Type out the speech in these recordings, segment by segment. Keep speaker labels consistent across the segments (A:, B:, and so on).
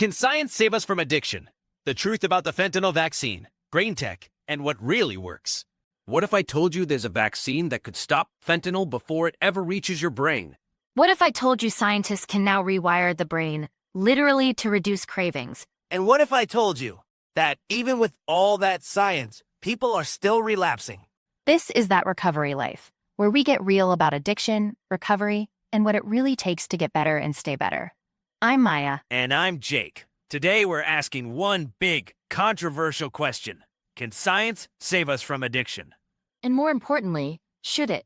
A: Can science save us from addiction? The truth about the fentanyl vaccine, brain tech, and what really works.
B: What if I told you there's a vaccine that could stop fentanyl before it ever reaches your brain?
C: What if I told you scientists can now rewire the brain, literally to reduce cravings?
D: And what if I told you that even with all that science, people are still relapsing?
C: This is That Recovery Life, where we get real about addiction, recovery, and what it really takes to get better and stay better. I'm Maya.
A: And I'm Jake. Today we're asking one big, controversial question. Can science save us from addiction?
C: And more importantly, should it?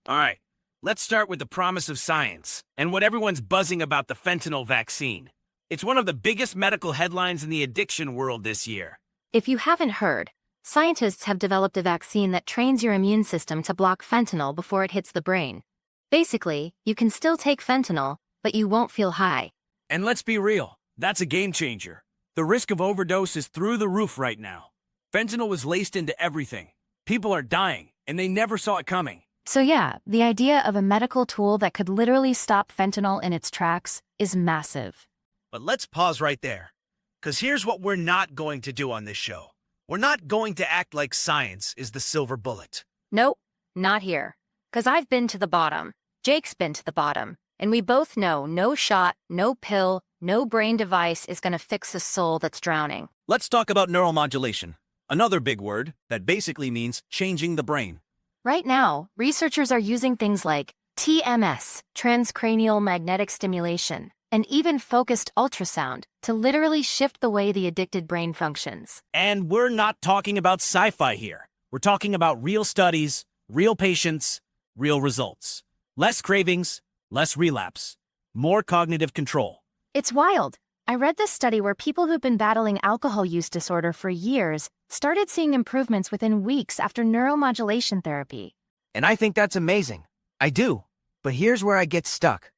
A: All right, let's start with the promise of science and what everyone's buzzing about the fentanyl vaccine. It's one of the biggest medical headlines in the addiction world this year.
C: If you haven't heard, scientists have developed a vaccine that trains your immune system to block fentanyl before it hits the brain. Basically, you can still take fentanyl, but you won't feel high.
A: And let's be real, that's a game changer. The risk of overdose is through the roof right now. Fentanyl was laced into everything. People are dying, and they never saw it coming.
C: So yeah, the idea of a medical tool that could literally stop fentanyl in its tracks is massive.
D: But let's pause right there, because here's what we're not going to do on this show. We're not going to act like science is the silver bullet.
C: Nope, not here. Because I've been to the bottom, Jake's been to the bottom, and we both know no shot, no pill, no brain device is going to fix a soul that's drowning.
B: Let's talk about neuromodulation, another big word that basically means changing the brain.
C: Right now, researchers are using things like TMS, transcranial magnetic stimulation, and even focused ultrasound to literally shift the way the addicted brain functions.
B: And we're not talking about sci-fi here. We're talking about real studies, real patients, real results. Less cravings, less relapse, more cognitive control.
C: It's wild. I read this study where people who've been battling alcohol use disorder for years started seeing improvements within weeks after neuromodulation therapy.
E: And I think that's amazing. I do. But here's where I get stuck.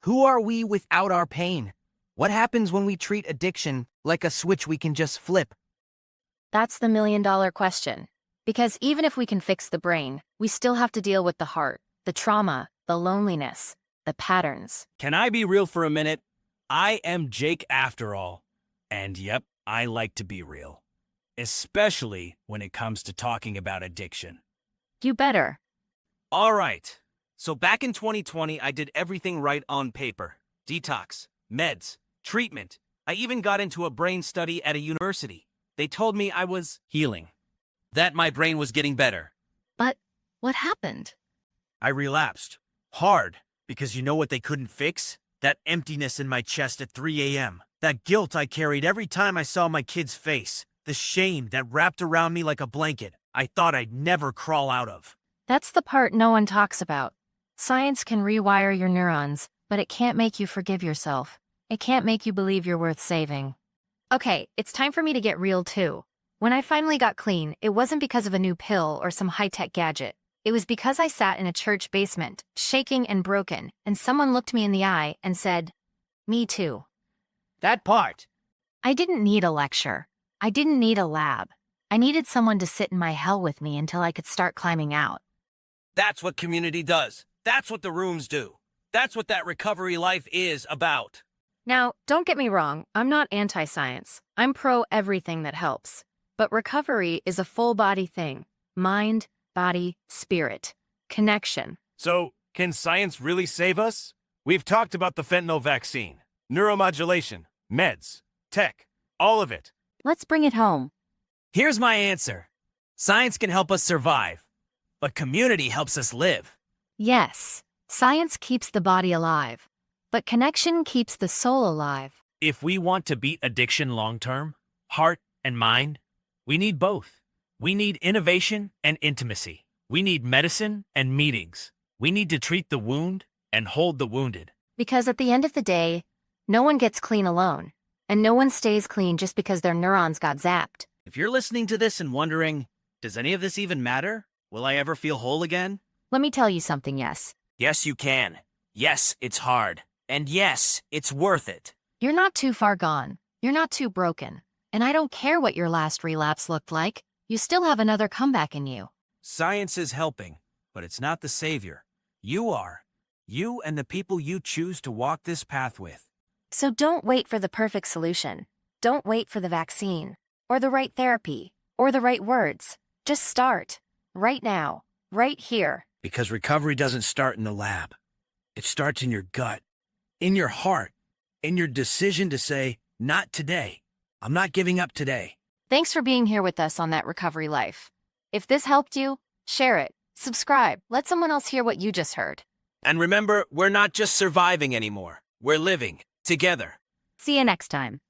E: Who are we without our pain? What happens when we treat addiction like a switch we can just flip?
C: That's the million-dollar question. Because even if we can fix the brain, we still have to deal with the heart, the trauma, the loneliness, the patterns.
A: Can I be real for a minute? I am Jake after all. And yep, I like to be real. Especially when it comes to talking about addiction.
C: You better.
A: All right. So back in 2020, I did everything right on paper. Detox, meds, treatment. I even got into a brain study at a university. They told me I was healing, that my brain was getting better.
C: But what happened?
D: I relapsed. Hard. Because you know what they couldn't fix? That emptiness in my chest at 3 a.m. That guilt I carried every time I saw my kid's face. The shame that wrapped around me like a blanket I thought I'd never crawl out of.
C: That's the part no one talks about. Science can rewire your neurons, but it can't make you forgive yourself. It can't make you believe you're worth saving. Okay, it's time for me to get real too. When I finally got clean, it wasn't because of a new pill or some high-tech gadget. It was because I sat in a church basement, shaking and broken, and someone looked me in the eye and said, "Me too."
E: That part.
C: I didn't need a lecture. I didn't need a lab. I needed someone to sit in my hell with me until I could start climbing out.
A: That's what community does. That's what the rooms do. That's what That Recovery Life is about.
C: Now, don't get me wrong, I'm not anti-science. I'm pro everything that helps. But recovery is a full-body thing. Mind, body, spirit, connection.
A: So, can science really save us? We've talked about the fentanyl vaccine, neuromodulation, meds, tech, all of it.
C: Let's bring it home.
A: Here's my answer. Science can help us survive, but community helps us live.
C: Yes, science keeps the body alive, but connection keeps the soul alive.
A: If we want to beat addiction long-term, heart and mind, we need both. We need innovation and intimacy. We need medicine and meetings. We need to treat the wound and hold the wounded.
C: Because at the end of the day, no one gets clean alone, and no one stays clean just because their neurons got zapped.
E: If you're listening to this and wondering, does any of this even matter? Will I ever feel whole again?
C: Let me tell you something, yes.
A: Yes, you can. Yes, it's hard. And yes, it's worth it.
C: You're not too far gone. You're not too broken. And I don't care what your last relapse looked like. You still have another comeback in you.
A: Science is helping, but it's not the savior. You are. You and the people you choose to walk this path with.
C: So don't wait for the perfect solution. Don't wait for the vaccine, or the right therapy, or the right words. Just start. Right now. Right here.
D: Because recovery doesn't start in the lab. It starts in your gut, in your heart, in your decision to say, not today. I'm not giving up today.
C: Thanks for being here with us on That Recovery Life. If this helped you, share it, subscribe, let someone else hear what you just heard.
A: And remember, we're not just surviving anymore. We're living together.
C: See you next time.